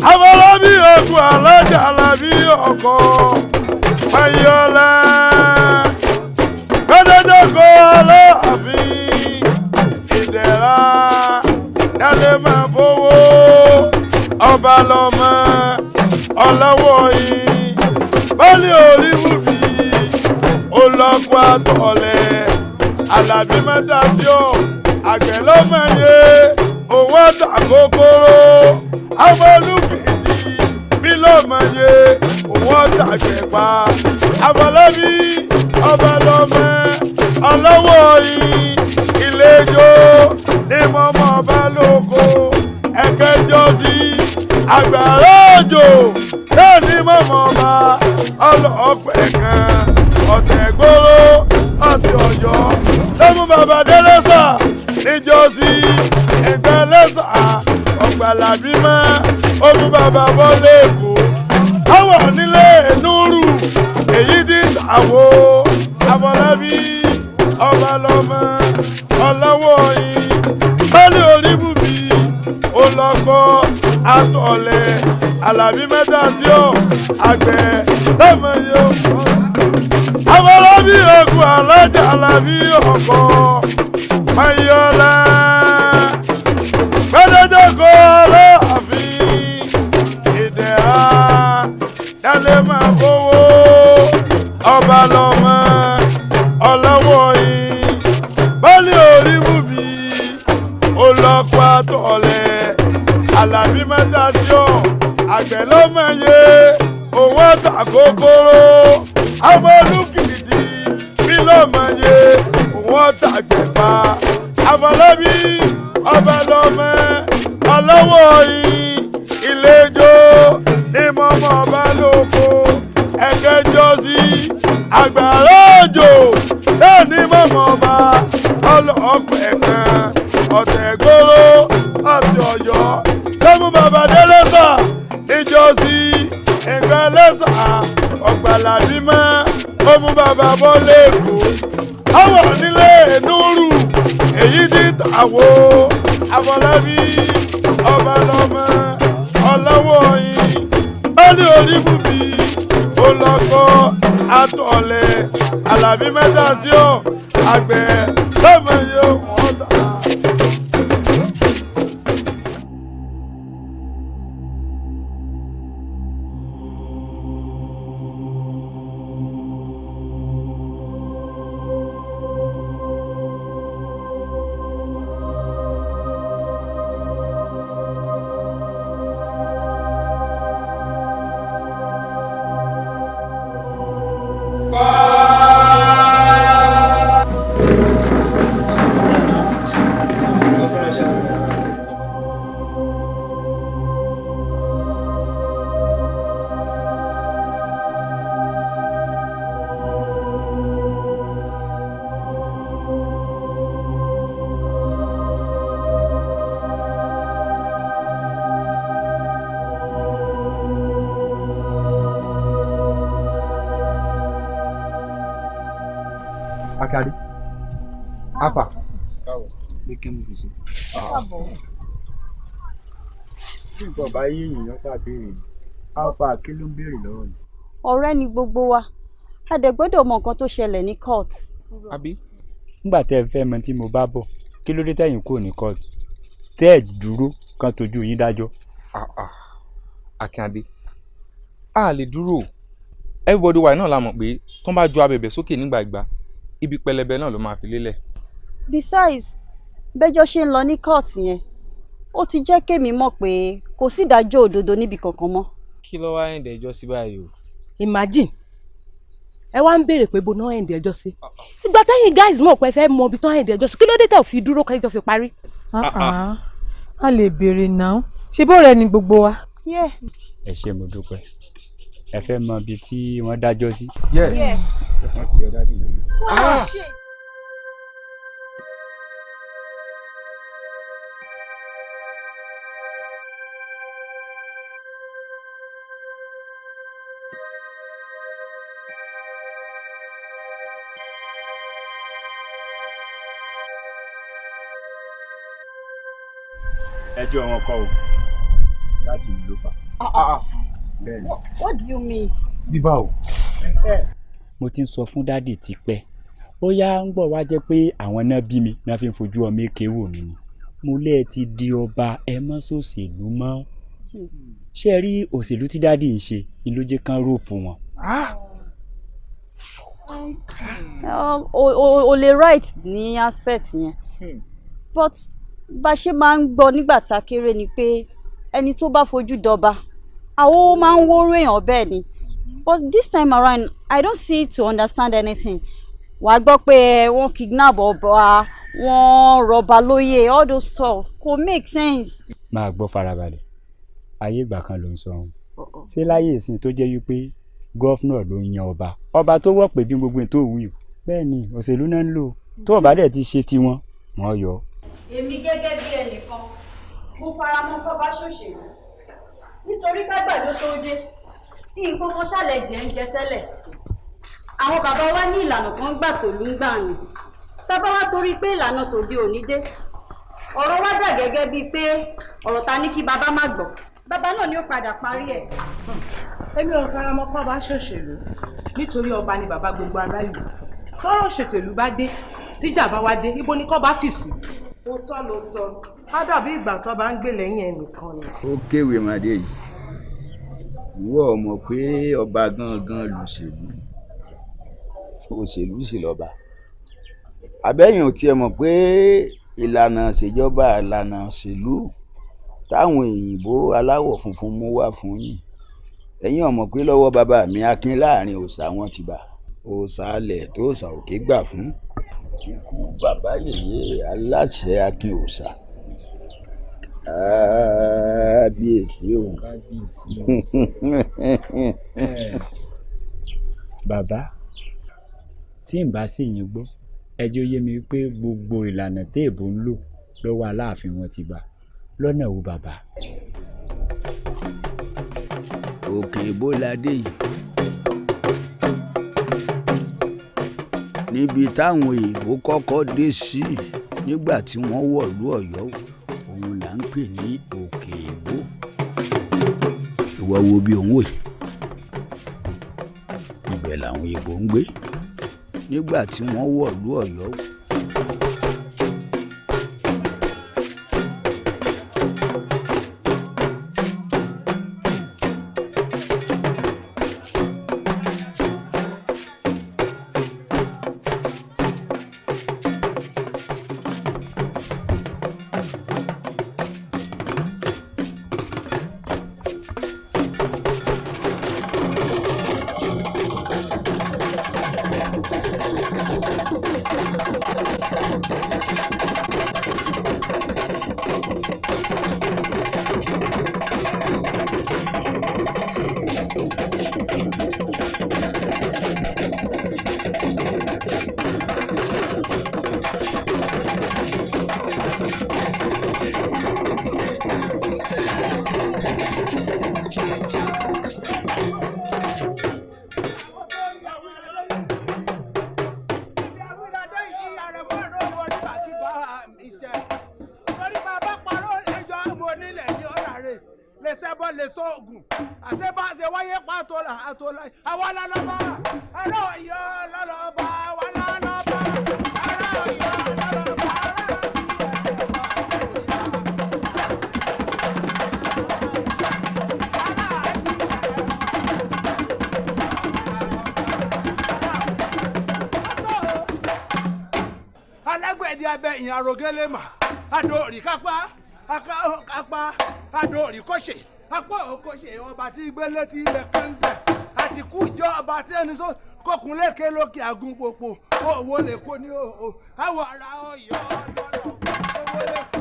Afọlábí ògùn alájà alábí ọkọ Ayọ̀lá Gbẹdẹjọkọ Aláàfin ìdẹ̀ra yálé máa fowó ọba lọ́mọ ọlọ́wọ́ yìí bọ́lí orí bùbí olọ́kọ̀ àtọ̀lẹ̀ Àlàbí mẹ́ta sí ọ àgbẹ̀ lọ́mọye owó tàkókòrò Afọlúkìtì bí lọ́mọye owó tàgbẹ̀pá Afọlábí ọba lọ́mọ ọlọ́wọ́ yìí ìlẹ́jọ́ ní mọ́mọ́ ọba lóko ẹ̀kẹ́jọ́ sí àgbàrá òjò náà ní mọ́mọ́ ọba ọlọ́ọ̀pẹ̀ kan ọ̀tẹ̀ gbóró ọ̀tẹ̀ ọ̀yọ́ lẹ́mú bàbá délẹ́sà níjọ́sí ẹgbẹ́ lẹ́sà ọ̀gbàlàbí mọ́ ọmú bàbá bọ́lé èkó àwọn nílé núrù èyí tí tàwó Afọlábí ọba lọ́mọ ọlọ́wọ́ yìí bọ́lé orí bùbí olọ́kọ́ àtọ̀lẹ̀ Àlàbí mẹ́ta sí ọ àgbẹ̀ lọ́mọ yóò Afọlábí ògùn alájà Àlàbí ọkọ Ayọ̀lá Gbẹdẹjọkọ Aláàfin ìdẹ̀ra yálé máa fowó ọba lọ́mọ ọlọ́wọ́ yìí bọ́lí orí bùbí olọ́kọ̀ àtọ̀lẹ̀ Àlàbí mẹ́ta sí ọ àgbẹ̀ lọ́mọye owó tàkókòrò Afọlúkìtì bí lọ́mọye owó tàgbẹ̀pá Afọlábí ọba lọ́mọ ọlọ́wọ́ yìí ìlẹ́jọ́ ní mọ́mọ́ ọba lóko ẹ̀kẹ́jọ́ sí àgbàrá òjò náà ní mọ́mọ́ ọba ọlọ́ọ̀pẹ̀ kan ọ̀tẹ̀ gbóró ọ̀tẹ̀ ọ̀yọ́ lẹ́mú bàbá délẹ́sà níjọ́sí ẹgbẹ́ lẹ́sà ọ̀gbàlàbí mọ́ ọmú bàbá bọ́lé èkó àwọn nílé núrù èyí tí tàwó Afọlábí ọba lọ́mọ ọlọ́wọ́ yìí bọ́lí orí bùbí olọ́kọ́ àtọ̀lẹ̀ Àlàbí mẹ́ta sí ọ àgbẹ̀ lọ́mọ yóò wọ́n tà. Akari. Apa. Pé kí mo fi ṣe. Bí nǹkan bá yé èèyàn ṣàbẹ̀rẹ̀ Alpha kí ló ń béèrè lọ́wọ́ ni. Ọ̀rẹ́ ni gbogbo wa. A dẹ̀ gbọ́dọ̀ mọ nǹkan tó ṣẹlẹ̀ ní court. Àbí? Nígbà tẹ́ ẹ fẹ́ mọ tí mo bá bọ̀, kí ló dé tẹ̀yìn kúrò ní court? Tẹ́ ẹ dúró kan tójú yín dájọ́. Akínadé. A lè dúró. Everybody wa náà la mọ̀ pé tó ń bá ju abẹ̀bẹ̀ sókè nígbà ìgbà ibi pẹlẹbẹ náà ló máa fi lélẹ̀. Besides, bẹ́jọ́ ṣe ń lọ ní court yẹn, ó ti jẹ́ kémi mọ̀ pé kò sí ìdájọ́ òdodo níbi kankan mọ́. Kí ló wá ẹ̀ǹdẹ̀ ẹjọ́ sí báyìí o? Imagine ẹ wá ń béèrè pé bo náà ẹ̀ǹdẹ̀ ẹjọ́ sí. Ìgbà tẹ́yìn guys mọ̀ pé ẹ fẹ́ mọ ibi tó ẹ̀ǹdẹ̀ ẹjọ́ sí, kí ló dé tẹ̀ ò fi dúró kẹ́jọ́ fi parí. A lè béèrè náà ṣé bó rẹ ni gbogbo wa. Ẹ ṣé mo dúpẹ́. Ẹ fẹ́ mọ ibi tí wọ́n dájọ́ sí. Ẹjọ́ wọn kọ́ o. Dáàdì mi ló fà. Bẹ́ẹ̀ni. What do you mean? Bíbá o. Mo ti ń sọ fún dáàdì tipẹ́. Ó yá ń gbọ́ wá jẹ́ pé àwọn náà bí mi náà fi ń fojú ọmọ èké wò mí ni. Mo lẹ́ẹ̀ ti di ọba ẹ mọ́ sòṣèlú mọ́. Ṣé ẹ rí òṣèlú tí dáàdì ń ṣe ni ló jẹ́ kán róòpù wọn. O lè right ní aspect yẹn but bá ṣe máa ń gbọ́ nígbà tá a kéré ni pé ẹni tó bá fojú dọba àwọn máa ń wóró èèyàn bẹ́ẹ̀ ni but this time around I don't see to understand anything. Wàá gbọ́ pé wọ́n kidnap ọba wọ́n rọba lóyè all those stuff kò make sense. Máa gbọ́ farabalẹ̀ ayé ìgbà kan ló ń sọ ohun ṣé láyé ìsìn tó jẹ́ wípé gọ́fúnà ló ń yan ọba tó wọ́ pé bí gbogbo tó wù bẹ́ẹ̀ ni òṣèlú náà ń lò tó ọba dẹ̀ ti ṣe tiwọn wọ́n yọ. Èmi gẹ́gẹ́ bí ẹnìkan mo fara mọ́ kọ́ bá ṣòṣèlú nítorí kágbàdo tó dé nǹkan kan ṣàlẹ̀ jẹ́ ń jẹ tẹ́lẹ̀ àwọn bàbá wa ní ìlànà kan gbà tó ló ń gbà ní bàbá wa torí pé ìlànà tòde òní dé ọ̀rọ̀ wa dà gẹ́gẹ́ bíi pé ọ̀rọ̀ ta ní kí bàbá má gbọ́ bàbá náà ni ó padà parí ẹ̀. Èmi ò fara mọ́ kọ́ bá ṣòṣèlú nítorí ọba ni bàbá gbogbo ará ìlú tọ́rọ̀ ṣètèlú bá dé tíjà bá wá dé ibo ni kọ́ bá fì sí. ó tọ́ ló sọ á dàbí ìgbà tó bá ń gbé lẹ́yìn ẹnìkan ni. ó kéwèé màdé yìí ìwọ mọ̀ pé ọba gangan lòṣèlú òṣèlú sì lọ́ba abẹ́yìn ò tiẹ̀ mọ̀ pé ìlànà ìṣèjọba ìlànà òṣèlú táwọn òyìnbó aláwọ̀ funfun mú wá fún yín ẹ̀yin ò mọ̀ pé lọ́wọ́ bàbá mi akin láàrin òòṣà wọn ti bà òòṣà alẹ̀ tó òòṣà òkè gbà fún ikú bàbá yèyé aláṣẹ akin òòṣà kábíyèsí o. Bàbá tí n bá sì yín gbọ́ ẹjọ́ yé mi pé gbogbo ìlànà téèbù ń lò lọ́wọ́ Aláàfin wọn ti bà lọ́nà wo bàbá. òkè ìbò ládé yìí níbi táwọn òyìnbó kọ́kọ́ dé sí nígbà tí wọ́n wọ̀lú Ọ̀yọ́ òun là ń pè ní òkè ìbò ìwọ wo bí òun wò ibẹ̀ làwọn ìbò ń gbé nígbà tí wọ́n wọ̀lú Ọ̀yọ́. Arogele ma adori kápá kápá adori kọ́ṣe apá òkọ́ṣe ọba tí gbélé tí ilẹ̀ kánṣẹ́ àti kújọ ọba tí ẹni sọ kọkùnlékè lókè àgùn pòpò owó lè kó ní òhò àwọ̀ ara Ọ̀yọ́ lọ́nà owó lè kó.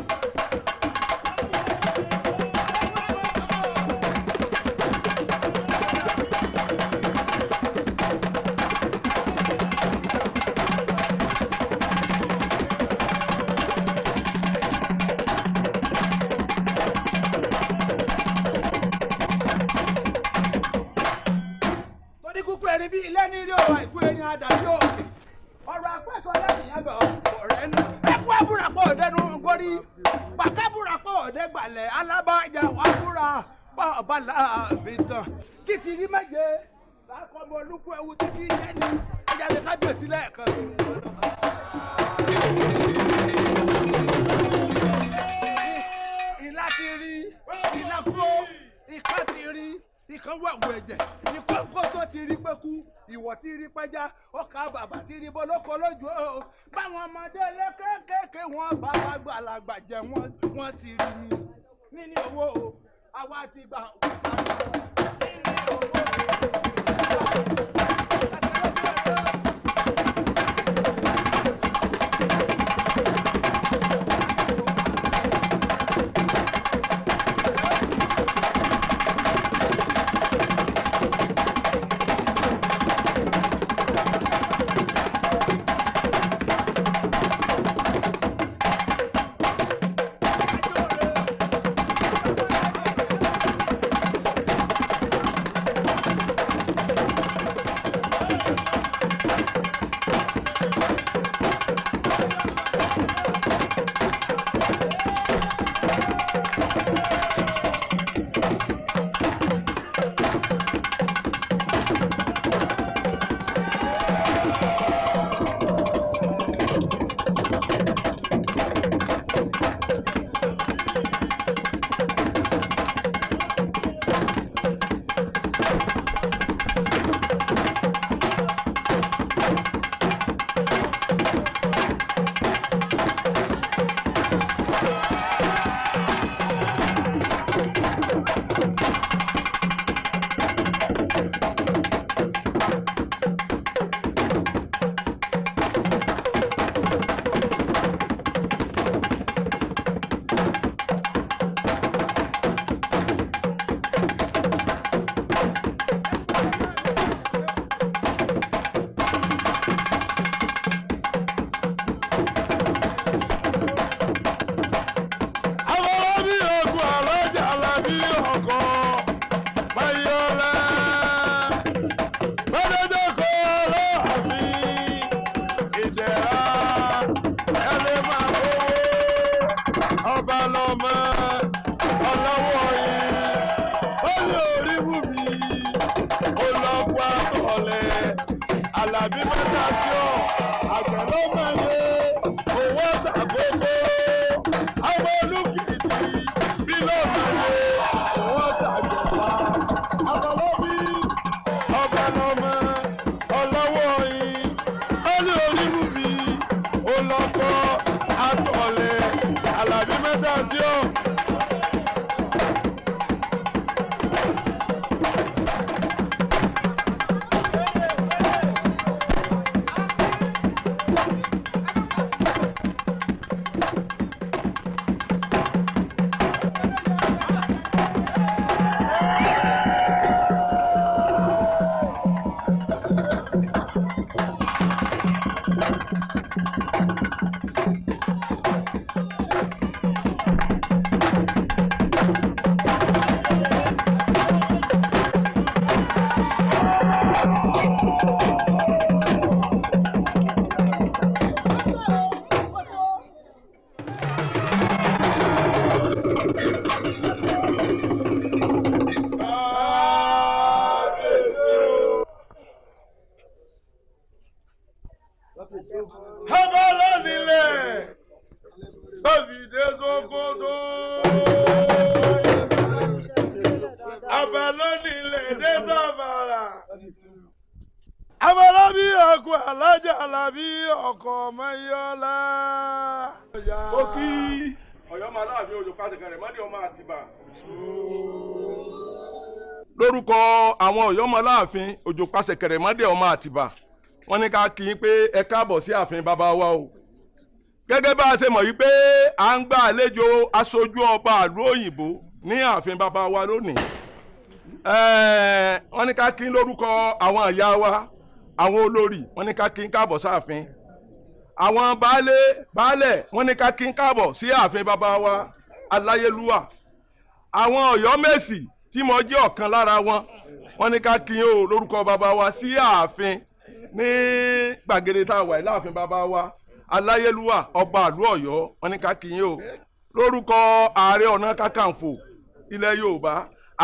Bí ilé ní ilé ọ̀rọ̀ àìkú ẹni àdàbí òkè ọ̀rọ̀ àpẹ́sọ lẹ́yìn yàgbẹ́ ọ̀rẹ́ ní ẹkú àbúràpọ̀ òdẹnu gorí rí pàkábùrà pọ̀ ọ̀dẹ́gbàlẹ̀ alábàájà wà búra pọ̀ ọ̀bàlà àbìtàn títí rí méje lákọ̀ọ́mọ olúkú ewu títí jẹ́ ní ẹ̀jẹ̀ lè kábíyèsí lẹ́ẹ̀kan. ìlà ti rí ìlà kúrò ìka ti rí ìkan wẹ̀wù ẹ̀jẹ̀ ìkókóso ti rí pẹ́kú ìwọ̀ ti rí pẹ́já ọkà bàbà ti rí bọ́lọ́kọ lójú ọ̀ báwọn ọmọdé lẹ́kẹ́kẹ́kẹ́ wọn bàbá gbàlagbà jẹ wọ́n ti rí mi níní owó o àwa ti gbà níní owó o. Abalabi ọkọ alájà alábí ọkọ mayọlá. Ó kí Ọ̀yọ́ máa láàfin òjò pàṣẹkẹ rẹ̀ mọ́dé ọmọ Àtìbà. Lórúkọ àwọn Ọ̀yọ́ máa láàfin òjò pàṣẹkẹ rẹ̀ mọ́dé ọmọ Àtìbà. Wọ́n ní ká kí i pé ẹ káàbọ̀ sí ààfin bàbá wa o. Gẹ́gẹ́ bá a ṣe mọ̀ yìí pé à ń gba àlejò aṣojú ọba ìlú òyìnbó ní ààfin bàbá wa lónìí. Wọ́n ní ká kí i lórúkọ àwọn ìyá wa. Àwọn olórí wọ́n ní ká kí n káàbọ̀ sáàfin, àwọn baálẹ̀ wọ́n ní ká kí n káàbọ̀ sí ààfin bàbá wa Aláyélúwà, àwọn Ọ̀yọ́mèsì tí mo jẹ́ ọ̀kan lára wọn wọ́n ní ká kí n o lórúkọ bàbá wa sí ààfin ní gbàgede tá a wà láàfin bàbá wa, Aláyélúwà ọba ìlú Ọ̀yọ́ wọ́n ní ká kí yín o lórúkọ ààrẹ ọ̀nà kakanfò ilẹ̀ Yorùbá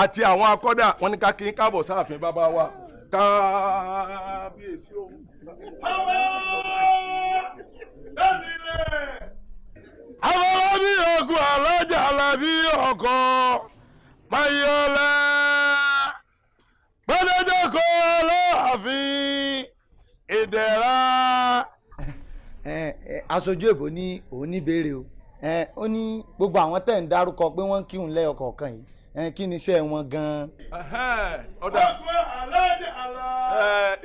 àti àwọn akọ́dà wọ́n ní ká kí yín káàbọ̀ sáàfin bàbá wa kábíyèsí o. àwọn bí ọkọ̀ alájà làbí ọkọ̀ mayọ̀lá gbọ́dọ̀jọ́ kọ́ Láàfin ìdẹ̀ra. aṣojú èbó ní òun ní béèrè o ó ní gbogbo àwọn tẹ̀ ń dárúkọ pé wọ́n ń kírun lẹ́yọ kọ̀ọ̀kan yìí kí ni iṣẹ́ wọn gan-an. ọ̀dà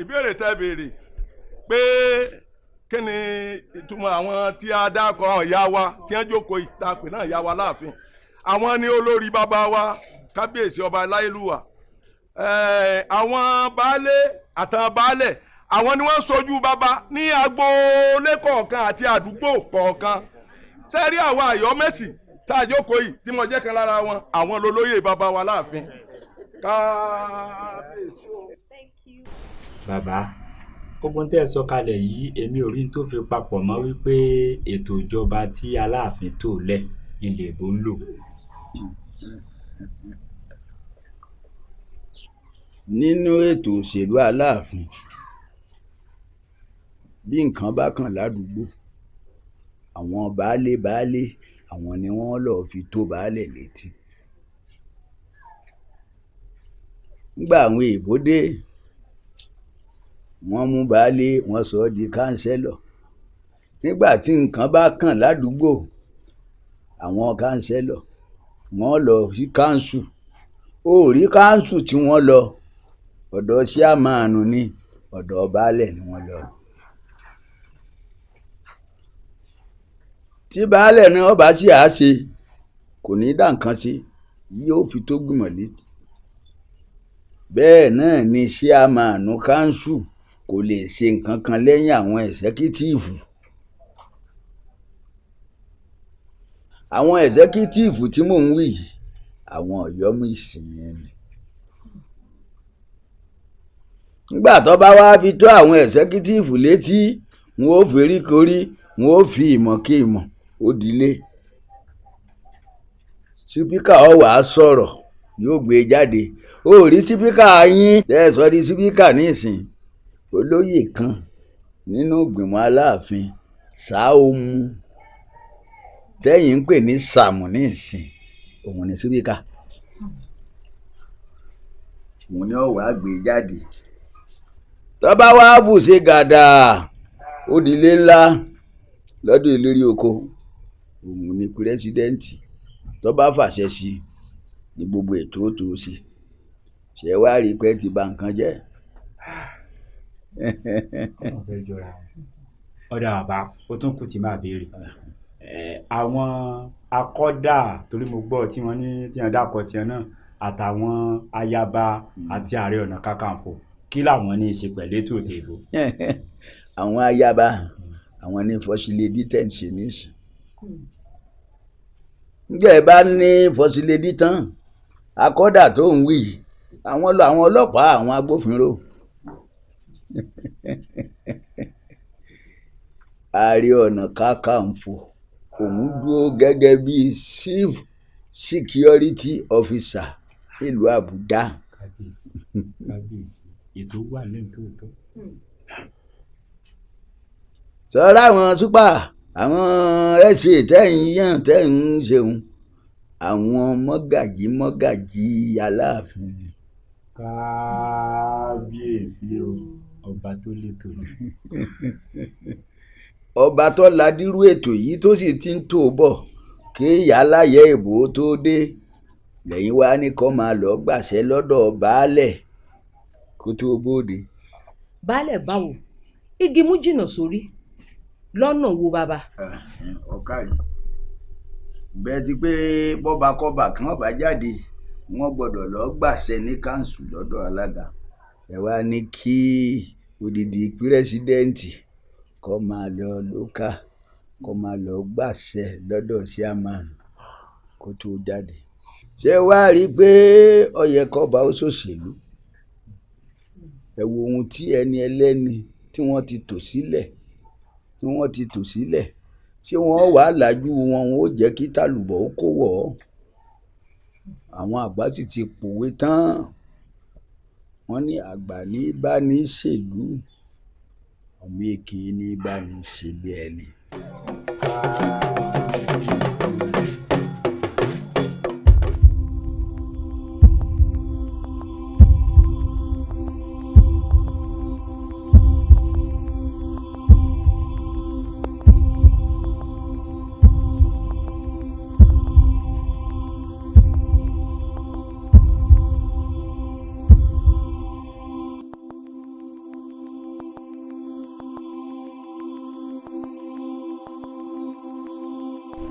ìbéèrè tẹ́ béèrè pé kí ni ìtumọ̀ àwọn tí a dákọ̀ àwọn ìyá wa tí wọ́n jókòó ìtàpè náà ìyá wa láàfin àwọn ní olórí bàbá wa kábíyèsí ọba Aláyélúwà àwọn baálé àtàwọn baálẹ̀ àwọn ni wọ́n sojú bàbá ní agboolé kọ̀ọ̀kan àti àdúgbò kọ̀ọ̀kan sẹ́rí àwọn àyọ́mẹ́sì tá a jókòó yìí tí mo jẹ́ kan lára wọn àwọn lolóyè bàbá wa láàfin kábíyèsí o. bàbá ogun tẹ́ ẹ sọ kalẹ̀ yìí èmi ò rí n tó fi papọ̀ mọ́ wípé ètò ìjọba tí Aláàfin tó lẹ̀ ilé ìbò ń lò. nínú ètò òṣèlú Aláàfin bí nǹkan bá kàn ládùúgbò àwọn baálé àwọn ni wọ́n lọ́ọ́ fi tó baálẹ̀ létí. nígbà àwọn èèbó dé wọ́n mú baálé wọ́n sọ ọ́ di kánsẹ́lọ̀. nígbà tí nǹkan bá kàn ládùúgbò àwọn kánsẹ́lọ̀ wọ́n lọ sí kánsù. ó rí kánsù tí wọ́n lọ ọ̀dọ̀ síámánù ní ọ̀dọ̀ baálẹ̀ ni wọ́n lọ. tí baálẹ̀ náà bá sì á ṣe kò ní dá nǹkan ṣe yóò fi tó gbìmọ̀ létí. bẹ́ẹ̀ náà ni síámánù kánsù kò lè ṣe nǹkan kan lẹ́yìn àwọn ẹ̀sẹ́kítíìfù. àwọn ẹ̀sẹ́kítíìfù tí mò ń wí yìí àwọn ọ̀yọ́mú ìsìn ni. nígbà tó bá wá fi tó àwọn ẹ̀sẹ́kítíìfù létí wọn ó ferí korí wọn ó fi ìmọ̀ kí ìmọ̀ ó dilé. sípíkà ó wá sọ̀rọ̀ yóò gbé jáde. ó rí sípíkà yín tẹ́ ẹ sọ di sípíkà nísìn olóyè kan nínú ìgbìmọ̀ Aláàfin Sáómù tẹ́yìn ń pè ní Sàmù nísìn òun ni sípíkà. òun ni ó wá gbé jáde. tó bá wá bù ṣe gàdà ó dilé ńlá lọ́dọ̀ eléré oko òun ni pírẹsidẹ́ǹtì. tó bá fàṣẹ sí ní gbogbo ètò tó sí ṣe wá rí pé ti bà nǹkan jẹ́. ọ̀dà bàbá ó tún kù tí máa béèrè àwọn akọ́dà torí mo gbọ́ tí wọ́n ní tí wọ́n dákọ̀ tiẹ̀ náà àtàwọn ayaba àti ààrẹ ọ̀nà kakanfò kí làwọn ní í ṣe pẹ̀lú ètò ìdìbò. àwọn ayaba àwọn ní fọsílédì tẹ̀sí nísì. nígbà ẹ bá ní fọsílédì tán akọ́dà tó ń wí àwọn ọlọ́pàá àwọn agbófinró. ààrẹ ọ̀nà kakanfò òun dúró gẹ́gẹ́ bí chief security officer nílùú Àbújá. kábíyèsí ètò wà lẹ́yìn tó tọ́. sọ́ra àwọn súpà àwọn ẹ̀sìn tẹ́yìn ṣeun àwọn mọ́gàjí Aláàfin. kábíyèsí o ọba tó létò ni. ọba tó ladírú ètò yìí tó sì ti ń tò bọ̀ kí ìyáláyé ìbò tó dé lẹ́yìn wá ní kó máa lọ gbàṣẹ lọ́dọ̀ baálẹ̀ kó tó bóde. baálẹ̀ báwo igi mú jìnnà sórí lọ́nà wo bàbá. ọ̀kàrí bẹ́ẹ̀ ti pé bọ́bakọ́ba kan bá jáde wọ́n gbọ́dọ̀ lọ gbàṣẹ ní káńsù lọ́dọ̀ alága. ẹ wá ní kí odidi pírẹsidẹ́ǹtì kó máa lọ lókà kó máa lọ gbàṣẹ lọ́dọ̀ chairman kó tó jáde. ṣé wàá rí i pé ó yẹ kọ́ba ó ṣòṣèlú. ẹ wo ohun tí ẹni ẹlẹ́ni tí wọ́n ti tò sílẹ̀ tí wọ́n ti tò sílẹ̀ ṣé wọ́n wàá làjú wọn ó jẹ́ kí tàlùbọ̀ ó kó wọ̀ ọ́. Àwọn àgbà sì ti pòwe tán wọ́n ní àgbà ní bá ní ṣèlú ọmọ èké ní bá ní ṣèlú ẹni.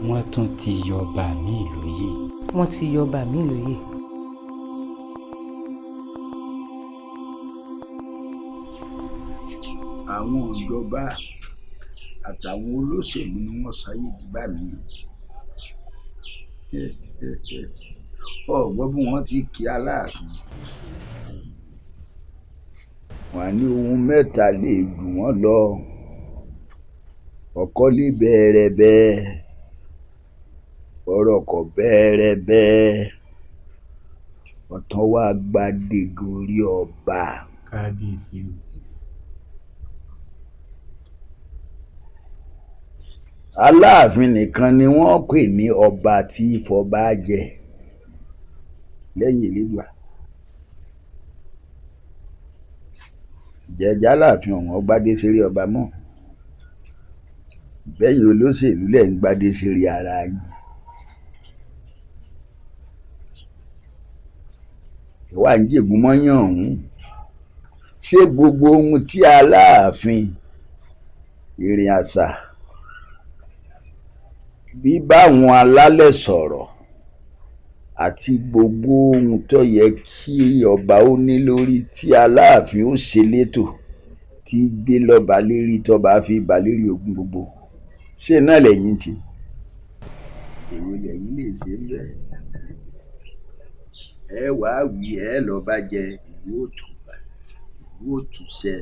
wọ́n tún ti yọba mi lóyè. wọ́n ti yọba mi lóyè. àwọn ìjọba àtàwọn olóṣèlú ni wọ́n sáyé dìgbà mí. ọ̀gbọ́n bí wọ́n ti kí Aláàfin wọ́n ní ohun mẹ́ta lè jù wọ́n lọ. ọkọ lè bẹ̀rẹ̀ bẹ́ẹ̀ ọ̀rọ̀ kò bẹ̀rẹ̀ bẹ́ẹ̀ ọ̀tán wá gbadé gorí ọba. kábíyèsí o. Aláàfin nìkan ni wọ́n pè ní ọba tí ìfọba jẹ lẹ́yìn Elédùà. jẹjẹ Aláàfin ọ̀wọ́n gbadé sérí ọba mọ́ bẹ́yìn olóṣèlú lẹ̀ ń gbadé sérí ara yín. ìwà ń jègún mọ́yàn ọ̀hún ṣé gbogbo ohun tí Aláàfin ìrìn àṣà bí báwọn alálẹ̀ sọ̀rọ̀ àti gbogbo ohun tó yẹ kí ọba ó ní lórí tí Aláàfin ó ṣe létò tí gbé lọ́ba lérí tọ́ba fi bà lérí ogun gbogbo ṣé náà lẹ́yìn tí èwo lẹ́yìn lè ṣe bẹ́ẹ̀. ẹ wàá wí ẹ lọ́ba jẹ ìlú òtúbà ìlú òtúṣẹ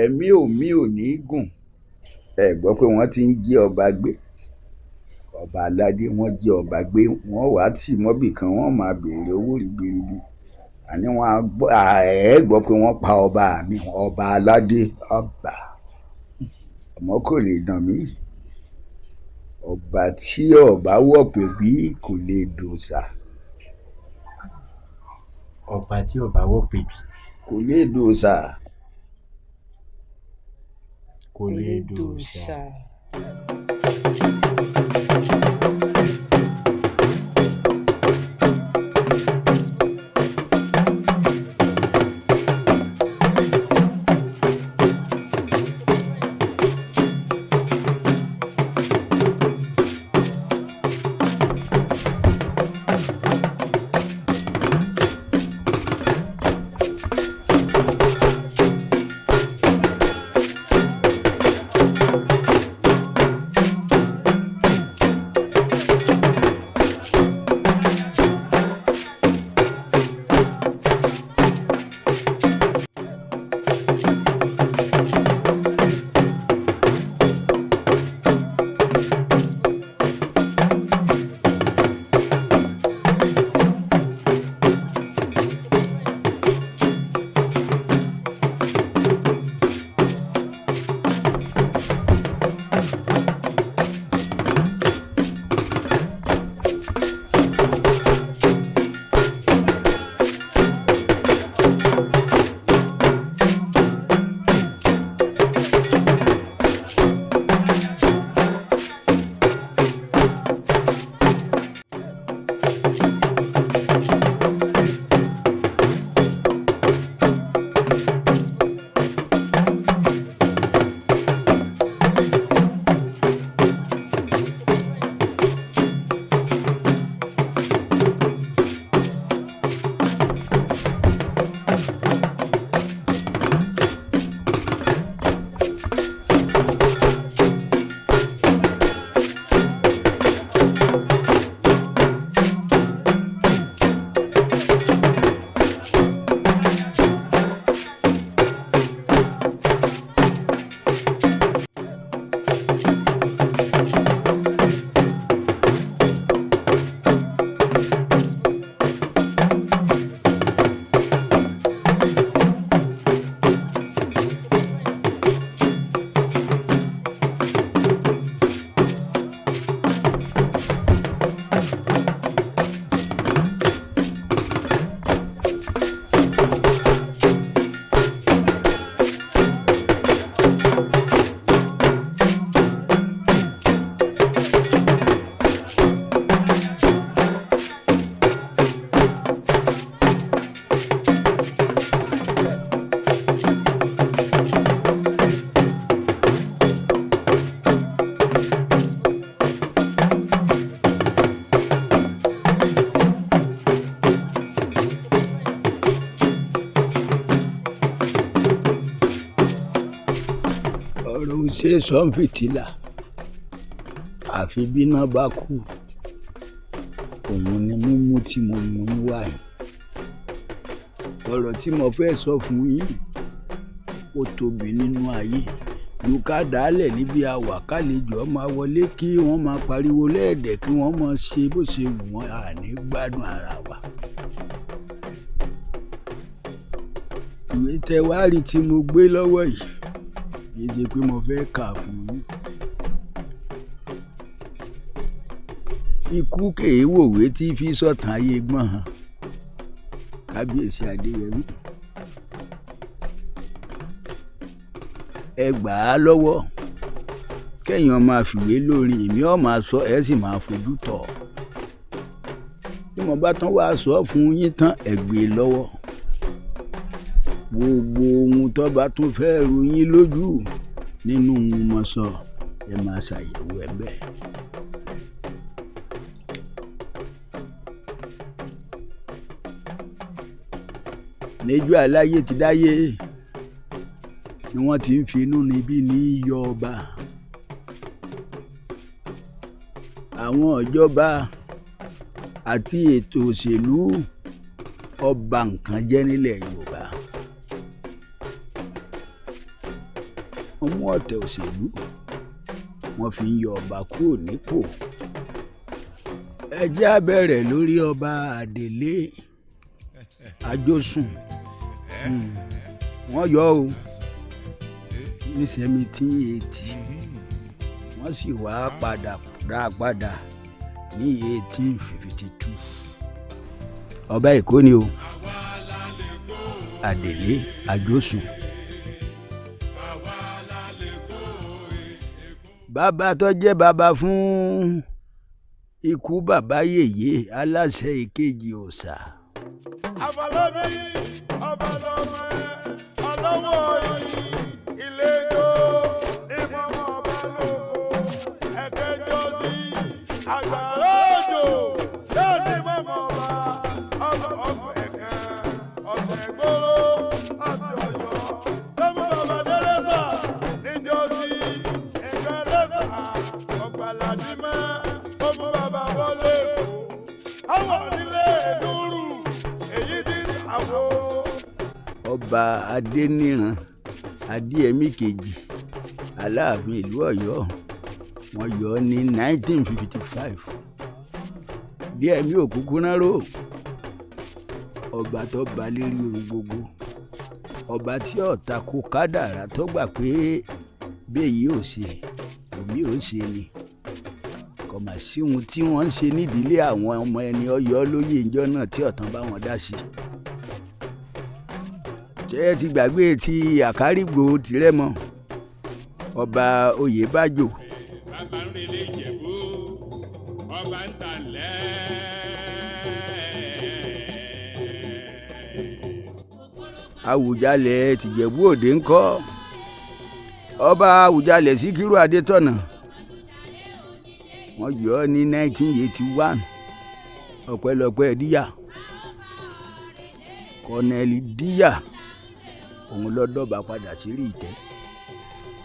ẹ̀mí ò ní gùn. ẹ gbọ́ pé wọ́n ti ń jí ọba gbé ọba aládé wọ́n jí ọba gbé wọ́n wàá tì mọ́bì kan wọ́n máa béèrè owó ribiribi àní wọ́n ẹ gbọ́ pé wọ́n pa ọba mi ọba aládé ọba ọmọ kò lè dàn mí ọba tí ọba wọ̀ pé bí kò lè dòṣà. ọba tí ọba wọ̀ pé bí kò lè dòṣà. kò lè dòṣà. ṣe sọ́nfìtìlà àfi bíná bá kú òun ni mímú tí mo mú yín wá yìí. Ọ̀rọ̀ tí mo fẹ́ sọ fún yín ó tóbi nínú ayé ju ká dálẹ̀ níbi àwà kálejò máa wọlé kí wọ́n máa pariwo lẹ́ẹ̀dẹ̀ kí wọ́n máa ṣe bó ṣe wù wọ́n àní gbádùn ara wa. Ìwé tẹwárí tí mo gbé lọ́wọ́ yìí kì í ṣe pé mo fẹ́ kà fún yín. Ikú kèé wòwe tí fi sọ̀tàn ayé gbọ̀n hàn. Kábíyèsí Adéyẹmí. Ẹ gbà á lọ́wọ́ kẹ́yìn máa fìwé lórin èmi ọ̀ máa sọ ẹ sì máa fojú tọ̀. Bí mo bá tán wàá sọ fún yín tán ẹ gbé e lọ́wọ́. Gbogbo ohun tó bá tún fẹ́ ru yín lójú nínú ohun mo sọ ẹ máa ṣàyẹ̀wò ẹ bẹ́ẹ̀. Níjọ́ aláyé ti dáyé ni wọ́n ti ń fi inú níbí ní yọ ọba. Àwọn ìjọba àti ètò òṣèlú ọba nǹkan jẹ́ nílẹ̀ Yorùbá. Wọ́n mú ọ̀tẹ̀ òṣèlú wọ́n fi ń yọ ọba kúrò nípò. Ẹ jẹ́ á bẹ̀rẹ̀ lórí ọba Àdèlé Àjọsùn. Wọ́n yọ o ní 1780 wọ́n sì wá padà ní 1852. Ọba Èkó ni o, Àdèlé Àjọsùn. Bàbá tó jẹ́ bàbá fún ikú bàbá yèyé aláṣẹ ìkejì òòṣà. Àfọlábí ọba lọ́mọ ọlọ́wọ́ yìí ilé ijó ìfọwọ́ ọba lóko ẹ̀kẹ́jọ́ sí àgbàrá òjò lẹ́ẹ̀ni mọ́mọ́ ọba ọgbọ̀n ẹ̀kẹ́ ọ̀sẹ̀ gbòòrò àti ọ̀yọ́ lọ́mú bàbá dẹ́rẹ́sà níjọ́ sí ẹ̀kẹ́ lẹ́sà ọ̀gbàládìmẹ́ ọmú bàbá wọlé èkó àwọn onílé èdúrú. Ọba Adéníran Adéyẹmí kejì Aláàfin ìlú Ọ̀yọ́ wọ́n yọ ọ́ ní 1955. Díẹ̀mí òkúkú rárò ọba tó ba lérí ohun gbogbo, ọba tí ọ̀tá kó kádàrá tó gbà pé béèyí ò ṣe òmí ò ṣe ni. Kò mà sí ohun tí wọ́n ń ṣe nídìílé àwọn ọmọ ẹni Ọ̀yọ́ lóyè ìjọ náà tí ọ̀tán bá wọn dá sí. Ṣé ti gbàgbé ti Àkárìgbò Tìrẹ́mọ ọba Oyèbájò. Bàbá ń relé Ìjẹ̀bú ọba ń talẹ̀. Àwùjalẹ̀ tìjẹ̀bú Òde ńkọ́ ọba Àwùjalẹ̀ Síkírù Adétọ̀nà wọ́n yọ ọ́ ní 1981 ọ̀pẹ̀lọpẹ̀ díyà Kọ́nẹ́lì díyà òun ló dọ́ba padà sírí ìtẹ́.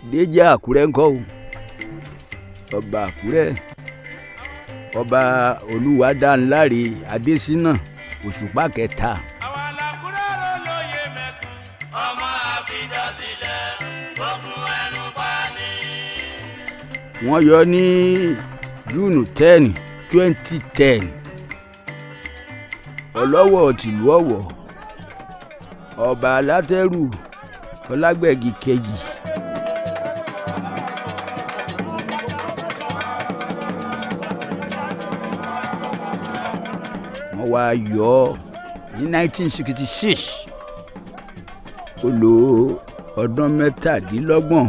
Déjì Àkúrẹ́ ńkọ́ o ọba Àkúrẹ́ ọba Olúwadáńláre Adésínà Òṣùpá kẹta. Àwọn alákùrẹ́ ló lóye mẹ́kún ọmọ àfijọ́ sílẹ̀ ogun ẹnu pa ni. Wọ́n yọ ní Júùnù 10, 2010 Ọlọ́wọ̀ tìlú Ọ̀wọ̀ ọba Alátẹ́rù Ọlágbẹ̀gì kejì. Wọ́n wá yọ ọ́ ní 1966 ó lò ọdún 17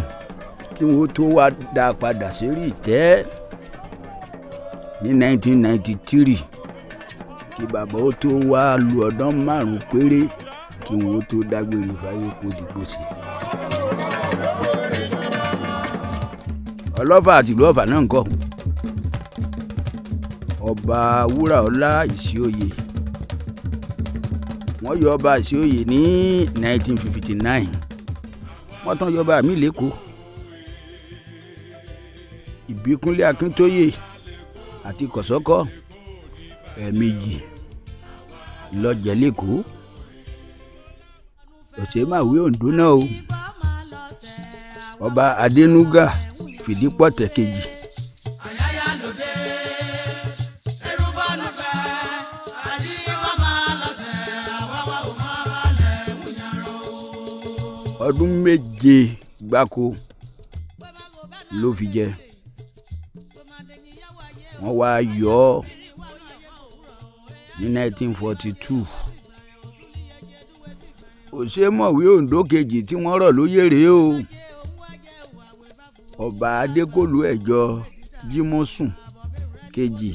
kí wọ́n tó wá dá a padà sórí ìtẹ́ ní 1993 kí bàbá ó tó wá lu ọdún 5 péré kí wọ́n tó dágbére fáyé kó dìgbò sí. Ọlọ́fà àti ìlú Ọ̀fà náà ń kọ́ ọba Wúràọlá Ìṣíòyè wọ́n yọ ọba Ìṣíòyè ní 1959 wọ́n tán yọba mi lẹ́kọ̀ọ́ Ìbíkúnlé Akíntóyè àti Kòsọ́kọ́ ẹ̀ẹ̀mejì lọ́jẹ̀ lẹ́kọ̀ọ́ Òṣèmáwé Oǹdó náà o ọba Adénúgà Fìdípọ̀tẹ̀ kejì. Ọdún méje gbáko ló fi jẹ wọ́n wá yọ ọ́ ní 1942. Òṣèmáwé Oǹdó kejì tí wọ́n rọ̀ lóyè rèé o ọba Adékòlú Ẹ̀jọ Jímọ̀sùn kejì.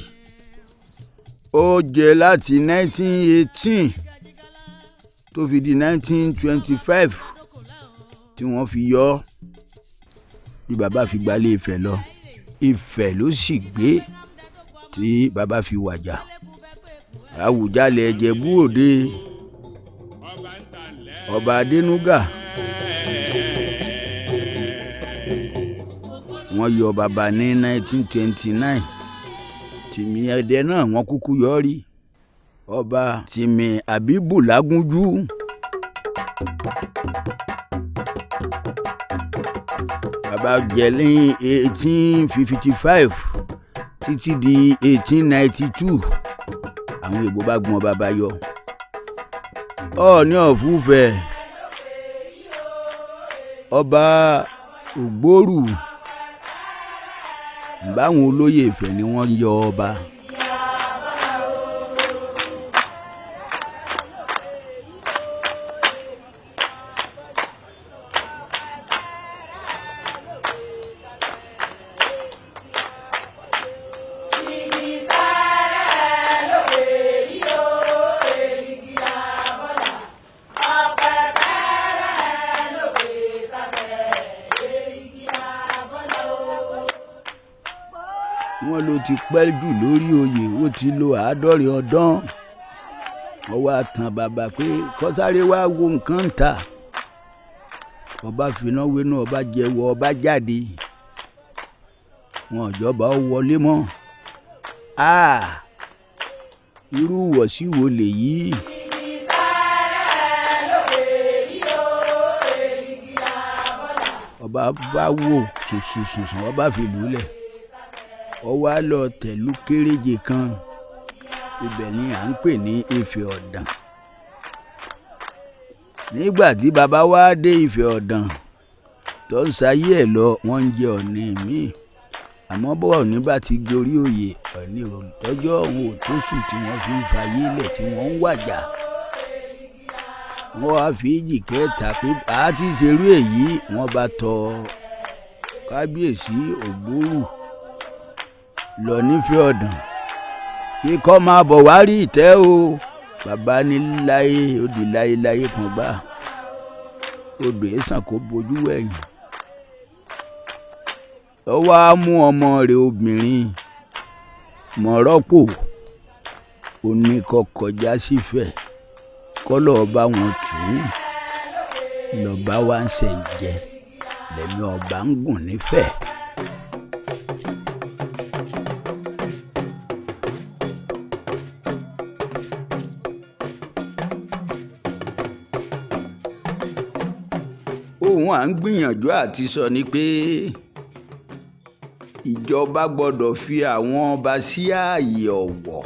Ó jẹ láti 1918 tó fi di 1925 tí wọ́n fi yọ ọ́ bí bàbá fi gbalé Ifẹ̀ lọ. Ifẹ̀ ló sì gbé tí bàbá fi wàjà. Àwùjalẹ̀ Ìjẹ̀bú Òde ọba Adénúgà wọ́n yọ bàbá ní 1929. Tìmì Ẹdẹ náà wọ́n kúkú yọ rí ọba Tìmì Àbíbù Lágúnjú. Bàbá jẹ ní 1855 títí di 1892 àwọn Ìgbò bá gun ọba bá yọ. Ọọ̀ni of Ifẹ̀ ọba Ògbórù báwọn olóyè Ifẹ̀ ni wọ́n yọ ọba. Wọ́n ló ti pẹ́ jù lórí oyè ó ti lo 70 ọdún. Wọ́n wá tan bàbá pé kọ́sáré wá wo nǹkan ta. Ọba finá wénú ọba jẹ́wọ́ ọba jáde. Wọn ìjọba ó wọlé mọ́. Irú wọ̀sí wo lèyí? Ọba bá wò sùnsùnsùn ọba fi lùlẹ̀. Ó wá lọ tẹ̀lú kéréje kan ibẹ̀ ni à ń pè ní Ifẹ̀ Ọ̀dàn. Nígbà tí bàbá wá dé Ifẹ̀ Ọ̀dàn tó ń sayé ẹ̀ lọ wọ́n ń jẹ Ọ̀ọ̀ni míì àmọ́ bọ́ Ọ̀ọ̀ni bá ti gorí oyè Ọ̀ọ̀ni òtọ́jọ́ òun ò tó sùn tí wọ́n fi ń fayé lẹ̀ tí wọ́n ń wàjà. Wọ́n wá fi ìjì kẹta pé a ti ṣerú èyí wọ́n bá tọ kábíyèsí Ògbórù lọ nífẹ̀ẹ́ Ọ̀dàn kíkọ́ máa bọ̀ wá rí ìtẹ́ o. Bàbá ní láyé ó di láyéláyé kan gbá odò èsàn kó bojú wẹ̀yìn. Ó wá mú ọmọ rẹ̀ obìnrin Mọ̀rọ́pò ó ní kó kọjá sífẹ̀ kó lọ́ọ́ bá wọn tù ú lọ́ba wá ń ṣe ìjẹ lẹ́mí ọba ń gùn nífẹ̀ẹ́. Ohun à ń gbìyànjú àti sọ ni pé ìjọba gbọ́dọ̀ fi àwọn ọba sí ààyè ọ̀wọ̀.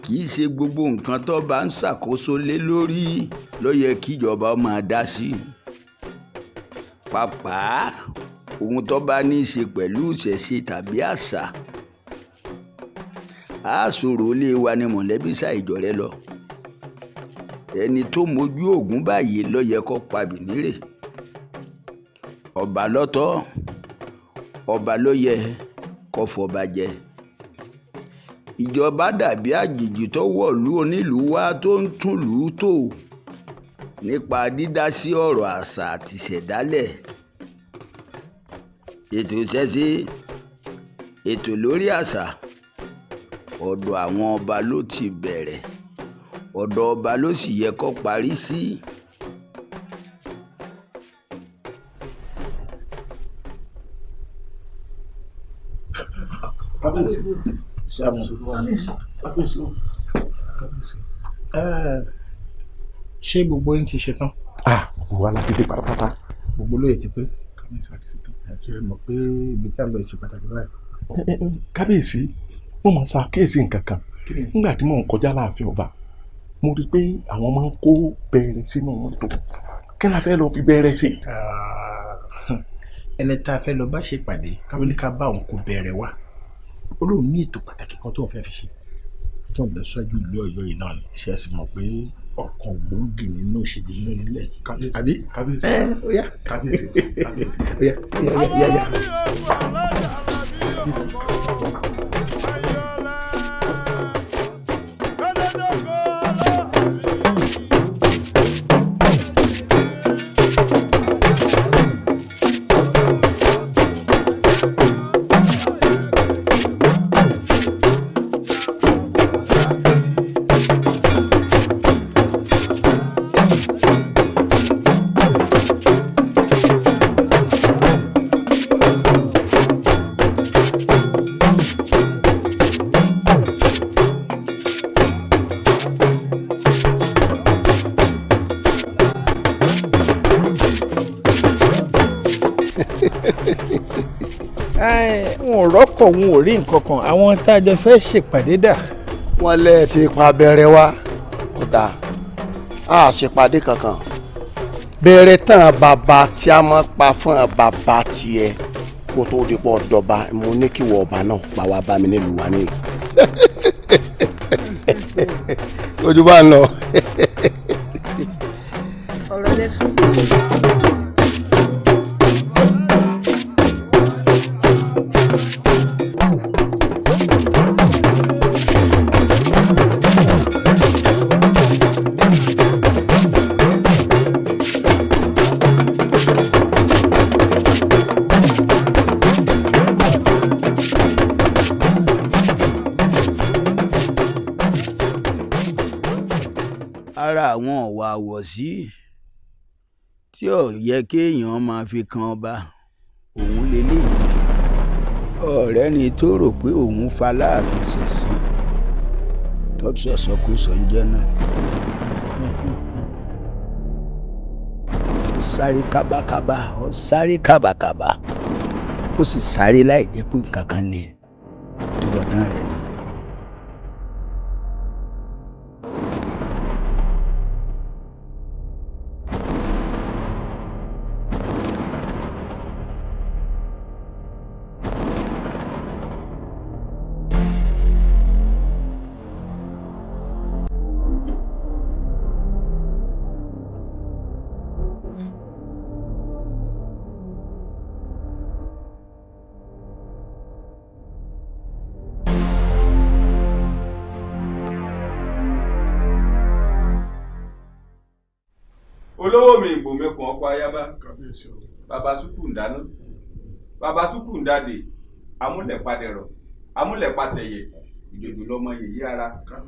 Kì í ṣe gbogbo nǹkan tó bá ń ṣàkóso lé lórí ló yẹ kíjọba máa dá sí. Pàápàá ohun tó bá ní í ṣe pẹ̀lú ìṣẹ̀ṣe tàbí àṣà. Àṣòro ilé wa ni mọ̀lẹ́bí ṣàìjọrẹ́ lọ. Ẹni tó mojú ògún báyìí ló yẹ kó pa bìnírè. Ọba lọ́tọ̀ ọba ló yẹ kó fọba jẹ. Ìjọba dàbí àjèjì tó wọ̀lú onílùú wá tó ń túnlùú tò nípa dídá sí ọ̀rọ̀ àṣà àti ìṣẹ̀dálẹ̀. Ètò ìṣẹ̀ṣe ètò lórí àṣà ọ̀dọ̀ àwọn ọba ló ti bẹ̀rẹ̀ ọ̀dọ̀ ọba ló sì yẹ kó parí sí. Ṣé gbogbo yín ti ṣe tán? Gbogbo wa la ti dé pátápátá. Gbogbo lóye ti pé. Ẹ mọ̀ pé ibi tí a lọ ṣe pàtàkì báyìí. Kábíyèsí, mo máa ṣàkíyèsí nǹkan kan. Nígbà tí mò ń kọjá láàfin ọba, mo rí i pé àwọn máa ń kó bẹ̀rẹ̀ sínú mọ́tò. Kí la fẹ́ lọ fi bẹ̀rẹ̀ sí? Ẹni tá a fẹ́ lọ bá ṣe pàdé káwọn ní ká bá òun kó bẹ̀rẹ̀ wá. Olóhùn ní ètò pàtàkì kan tó ń fẹ́ fi ṣe fún ìlọsíwájú ìlú Ọ̀yọ́ yìí náà ni. Ṣé ẹ sì mọ̀ pé ọ̀kan gbòógì nínú òṣèlú inú nílẹ̀ yìí? Àbí? Kábíyèsí. Ó yá. Kábíyèsí. Ó yá. Wọn ò rọ́kọ̀, wọn ò rí nǹkan kan. Àwọn tá a jọ fẹ́ ṣèpàdé dà. Wọ́n lẹ́ ti pa bẹ̀rẹ̀ wá kódà a ṣèpàdé kankan. Bẹ̀rẹ̀ tán bàbá tí a máa pa fún bàbá tiẹ̀ kó tó di pọ̀ dọ̀ba mo ní kí wọ ọba náà pa wá bá mi nílùú wa níyì. Ojú bá ń lọ. Ọ̀rọ̀ lẹ́sùn. Ara àwọn ọ̀wà àwọ̀sí tí ò yẹ kéèyàn máa fi kan ọba òun lélẹ́yìí. Ọ̀rẹ́ ni tó rò pé òun fa Aláàfin ṣẹ̀sín tọ́tù ọ̀sọ́kùsọ ń jẹ́ náà. Sáré kábàkábà ó sáré kábàkábà ó sì sáré láì jẹ́ pé nǹkan kan lè dúró tán rẹ̀ ni. Olówó mi ìgbò mẹ́kùn ọkọ̀ ayábá, bàbá súkù ń dáná, bàbá súkù ń dáde, amúlẹ̀padẹ̀rọ̀, amúlẹ̀patẹ̀yẹ̀, ìjòjò lọmọ yèyí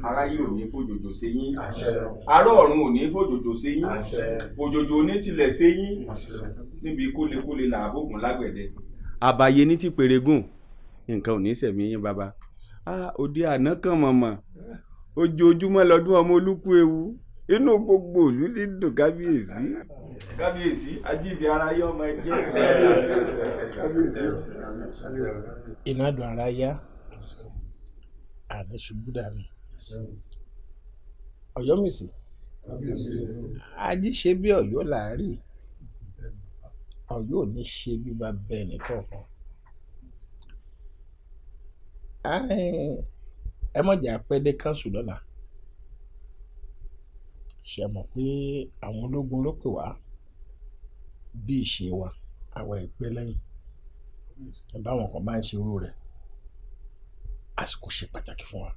ara yìí ò ní fòjòjò séyín, ará ọ̀run ò ní fòjòjò séyín, òjòjò ò ní tilẹ̀ séyín, níbi kólekóle làbògùn lágbẹ̀dẹ. Àbàyè ní ti pèrègùn, nǹkan ò ní sẹ̀mí yín bàbá. Òde àná kan mọ̀mọ́, ojoojúmọ́ lọ́dún ọmọ olúkú ewu. Inú gbogbo ìlú ní dùn kábíyèsí. Kábíyèsí ajíǹde ara yọ ọmọ ẹjẹ. Iná dùn ara yá àní ṣubú dànù. Ọ̀yọ́mèsì ají ṣe bí Ọ̀yọ́ làárí, Ọ̀yọ́ ò ní ṣe bí bá bẹ́ẹ̀ nìkọ̀ọ̀kan. Ẹ mọ̀jà pẹ́ dé káńsù lọ́la. Ṣé mọ̀ pé àwọn ológun ló pè wá bí ìṣe wa àwa ìpẹ́ lẹ́yìn báwọn kan bá ń ṣe irú rẹ̀ àsìkò ṣe pàtàkì fún wa.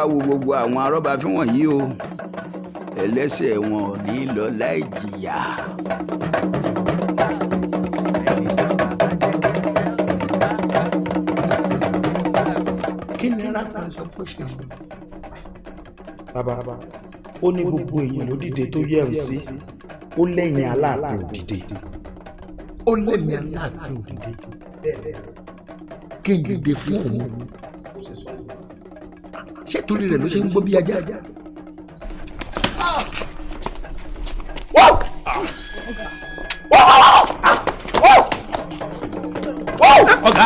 wá wo gbogbo àwọn arọ́bàfín wọ̀nyí o ẹlẹ́ṣẹ̀ wọn ò ní lọ láì jìyà. kí ni rákàn sọ pé ṣe mú. bàbá ó ní gbogbo èèyàn ló dìde tó yẹ̀rù sí ó lẹ́yìn aláàfin òdìdé. ó lẹ́yìn aláàfin òdìdé kí n dìde fún òun ṣé torí rẹ̀ ló ṣe ń gbó bí ajá. ọ̀gá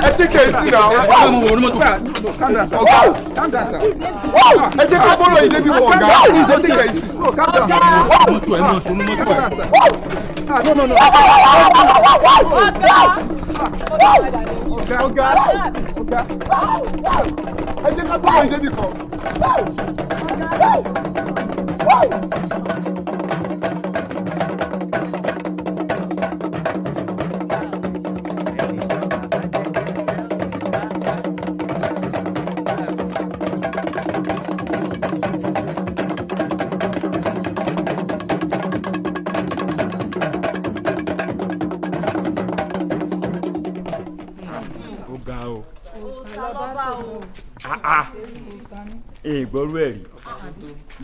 ẹ ti kè sí náà. ọ̀gá ẹ jẹ́ ká bọ́lọ̀ yìí débi wọ̀ ọ̀gá ẹ ti kè sí. ẹ jẹ́ ká bọ́lọ̀ yìí débi kan. ìgbọ́rú ẹ̀rí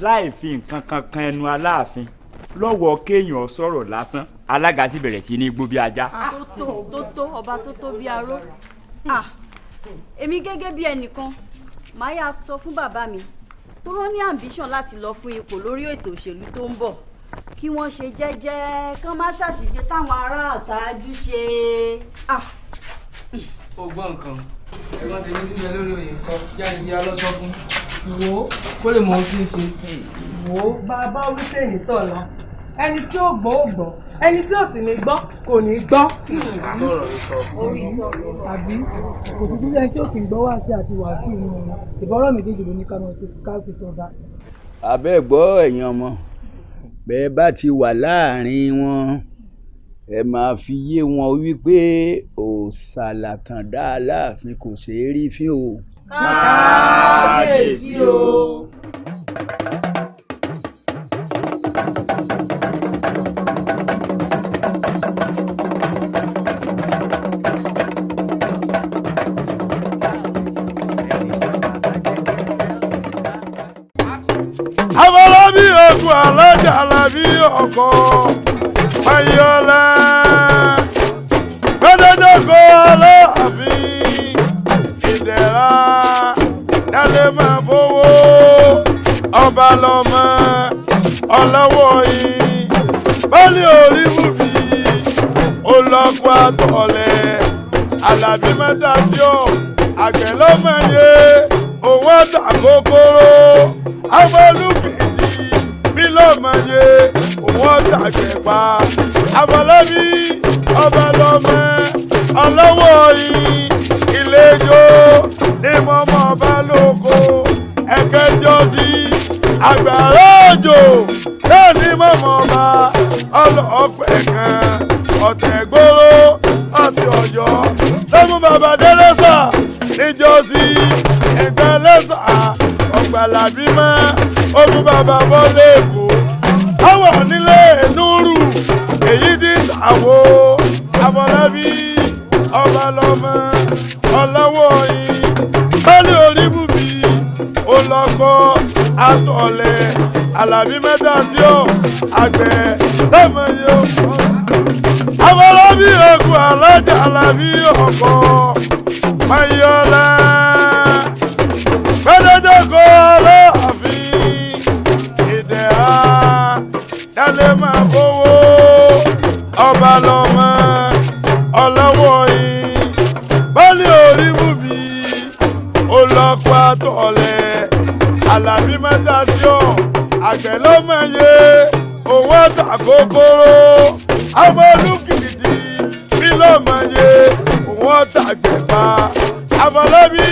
láì fi nǹkan kan kan ẹnu aláàfin lọ́wọ́ kéèyàn sọ̀rọ̀ lásán alága sì bẹ̀rẹ̀ sí ní gbó bí ajá. tó ọba tó bí aró èmi gẹ́gẹ́ bí ẹnìkan màá yà sọ fún bàbá mi tó rán ní ambition láti lọ fún ipò lórí ètò òṣèlú tó ń bọ̀ kí wọ́n ṣe jẹ́jẹ́ kán má ṣàṣìṣe táwọn ará àṣáájú ṣe. ó gbọ́ nǹkan ẹ̀gbọ́n tèmi sí mi lórí òye kan jáde sí alọ́sọ fún wo kó lè mọ ohun tí ń ṣe. wo bàbá olùkẹ́yìn tọ̀ lọ ẹni tí ó gbọ́ ó gbọ́ ẹni tí ó sì ní gbọ́ kò ní gbọ́. tàbí kò tún bí ẹni tí ó kì í gbọ́ wá sí àti wàásù inú ìbọ́rọ̀ méjèèjì ló ní káàsì tó bá. abẹ́ gbọ́ ẹ̀yin ọmọ bẹ́ẹ̀ bá ti wà láàrin wọn ẹ máa fi yé wọn wípé òòṣà làkàndá aláàfin kò ṣeé rí fín o. kábíyèsí o. Afọlábí ogun alájà làbí ọkọ̀ ayọ̀lá gbẹdẹjọkọ aláàfin ìdẹ̀ra yálé máa fowó ọba lọ́mọ ọlọ́wọ́ yìí bọ́lí orí bùbí olọ́kọ̀ àtọ̀lẹ̀ alábí mẹ́ta sí ọ àgbẹ̀ lọ́mọye òun àtàkókòrò afọlùkìtì bílọ̀mọye òun àtàgbẹ̀pá Afọlábí ọba lọ́mọ ọlọ́wọ́ yìí ìlẹ́jọ́ ní mọ́mọ́ ọba lóko ẹ̀kẹ́jọ́sí àgbàrá òjò náà ní mọ́mọ́ ọba ọlọ́ọ̀pẹ̀ kan ọ̀tẹ̀ gbóró ọ̀tẹ̀ ọ̀yọ́ lọ́mú bàbá délẹ́sà níjọ́sí ẹgbẹ́ lẹ́sà ọ̀gbàlàbí mọ́ ogun bàbá bọ́lé èkó àwọn onílé núrù èyí tí àwo Afọlábí ọba lọ́mọ ọlọ́wọ́ yìí bọ́lé orí bùbí olọ́kọ́ àtọ̀lẹ̀ alábí mẹ́ta sí ọ àgbẹ̀ lọ́mọ yóò fọ́. Afọlábí ogun alájà alábí ọkọ̀ mayọ̀lá gbẹdẹjọkọ aláàfin ìdẹ̀ra yálé máa fowó ọba lọ́mọ ọlọ́wọ́ yìí bọ́lí orí bùbí olọ́kọ̀ àtọ̀lẹ̀ alábí mẹ́ta sí ọ àgbẹ̀ lọ́mọye òun àtàkókòrò amọ̀lùkìtì bílọ̀mọye òun àtàgbẹ̀pá Afọlábí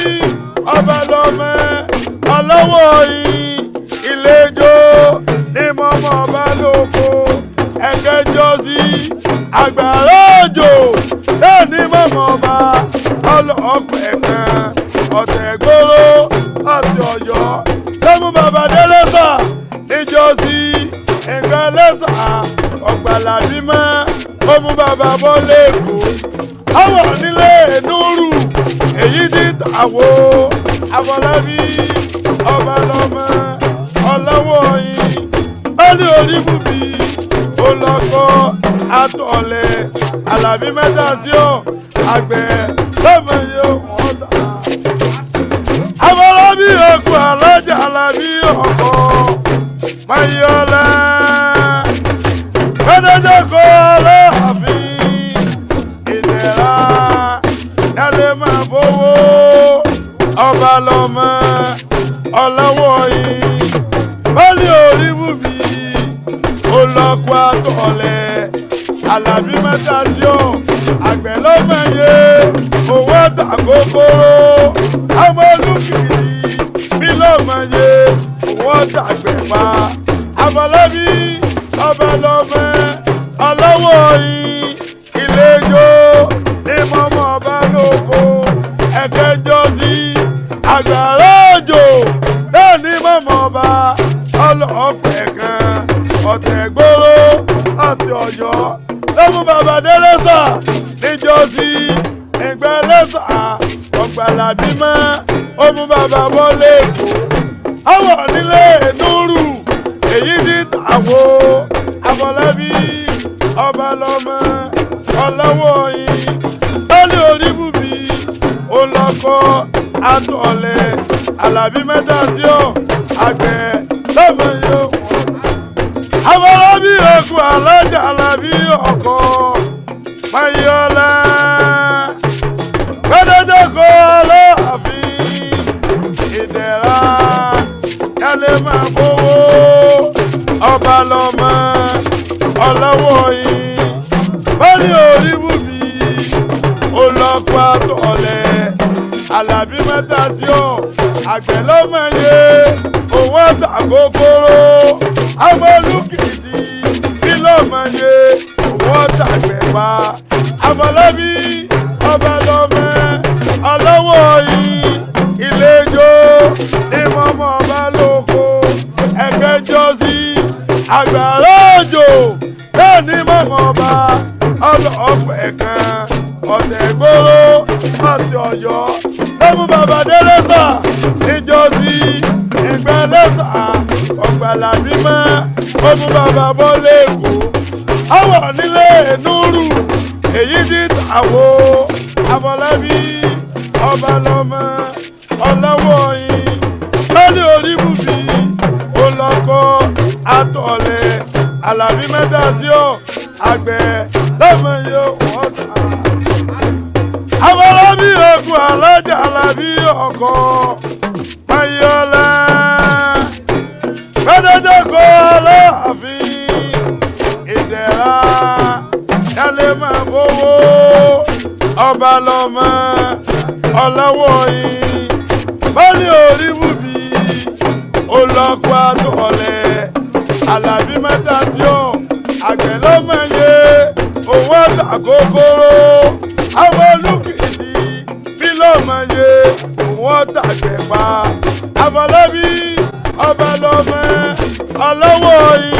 ọba lọ́mọ ọlọ́wọ́ yìí ìlẹ́jọ́ ní mọ́mọ́ ọba lóko ẹ̀kẹ́jọ́sí àgbàrá òjò àti Ọ̀yọ́ lọ́mú bàbá délé sà níjọ́sí nǹkan lẹ́sà ọ̀gbàlà bímọ ó mú bàbá bọ́ lẹ́kọ̀ọ́ àwọn nílé Núrù èyí ní Tàwó Afọlábí ọba lọ́mọ ọlọ́wọ́ yìí ó ní orí bùbí olọ́kọ́ àtọ̀lẹ̀ Àlàbí mẹ́ta sí ọ̀ àgbẹ̀ lọ́mọ yóò wọ́n ta. Afọlábí òkú alájà Àlàbí ọkọ̀ mayọ̀lá gbẹdẹjọ kọ́ Aláàfin ìdẹ̀ra yálé máa fowó ọba lọ́mọ ọlọ́wọ́ yìí bọ́lí orí bùbí olọ́kọ́ àtọ̀lẹ̀ Àlàbí mẹ́ta sí ọ̀ àgbẹ̀ lọ́mọye owó tàkókòrò àwọn olùkìrì bí lọ́mọye owó tàgbẹ̀ pa Afọlábí ọba lọ́mọ ọlọ́wọ́ yìí ilé ijó ní mọ́mọ́ ọba lóko ẹ̀kẹ́jọ́ sí àgbàrá òjò náà ní mọ́mọ́ ọba ọlọ́pẹ̀ kan ọ̀tẹ̀ gbóró àti Ọ̀yọ́ lọ́mú bàbá délé sà níjọ́sí ẹgbẹ́ lẹ́sà ọ̀gbàlà bímọ ó mú bàbá bọ́ lẹ́kọ̀ọ́ àwọn nílé Núrù èyí ní Tàwó Afọlábí ọba lọ́mọ ọlọ́wọ́ yìí lọ́lẹ̀ orí bùbí olọ́kọ́ àtọ̀lẹ̀ Àlàbí mẹ́ta sí ọ̀ àgbẹ̀ lọ́mọ yóò wọ́n. Afọlábí òkú alájà Àlàbí ọkọ̀ mayọ̀lá gbẹdẹjọ kọ́ Aláàfin ìdẹ̀ra yálé máa fowó ọba lọ́mọ ọlọ́wọ́ yìí bọ́lí orí bùbí olọ́kọ́ àtọ̀lẹ̀ Àlàbí mẹ́ta sí ọ̀ àgbẹ̀ lọ́mọye owó tàkókòrò àwọn olùkìtì bí lọ́mọye owó tàgbẹ̀ pa Afọlábí ọba lọ́mọ ọlọ́wọ́ yìí ilé ijó ní mọ́mọ́ ọba lóko ẹ̀kẹ́jọ́ sí àgbàrá òjò náà ní mọ́mọ́ ọba ọlọ́pẹ̀ kan ọ̀tẹ̀ gbóró àti Ọ̀yọ́ lọ́mú bàbá délé sà níjọ́sí ẹgbẹ́ lẹ́sà ọ̀gbàlà bímọ ó mú bàbá bọ́ lẹ́kọ̀ọ́ àwọn nílé Núrù èyí ní Tàwó Afọlábí ọba lọ́mọ ọlọ́wọ́ yìí lọ́lẹ̀ orí bùbí olọ́kọ́ àtọ̀lẹ̀ Àlàbí mẹ́ta sí ọ̀ àgbẹ̀ lọ́mọ yóò wọ́n ta. Afọlábí òkú alájà Àlàbí ọkọ̀ mayọ̀lá gbẹdẹjọ kọ́ Aláàfin ìdẹ̀ra yálé máa fowó ọba lọ́mọ ọlọ́wọ́ yìí bọ́lí orí bùbí olọ́kọ́ àtọ̀lẹ̀ Àlàbí mẹ́ta sí ọ̀ àgbẹ̀ lọ́mọye owó tàkókòrò àwọn olùkìtì bí lọ́mọye owó tàgbẹ̀ pa Afọlábí ọba lọ́mọ ọlọ́wọ́ yìí.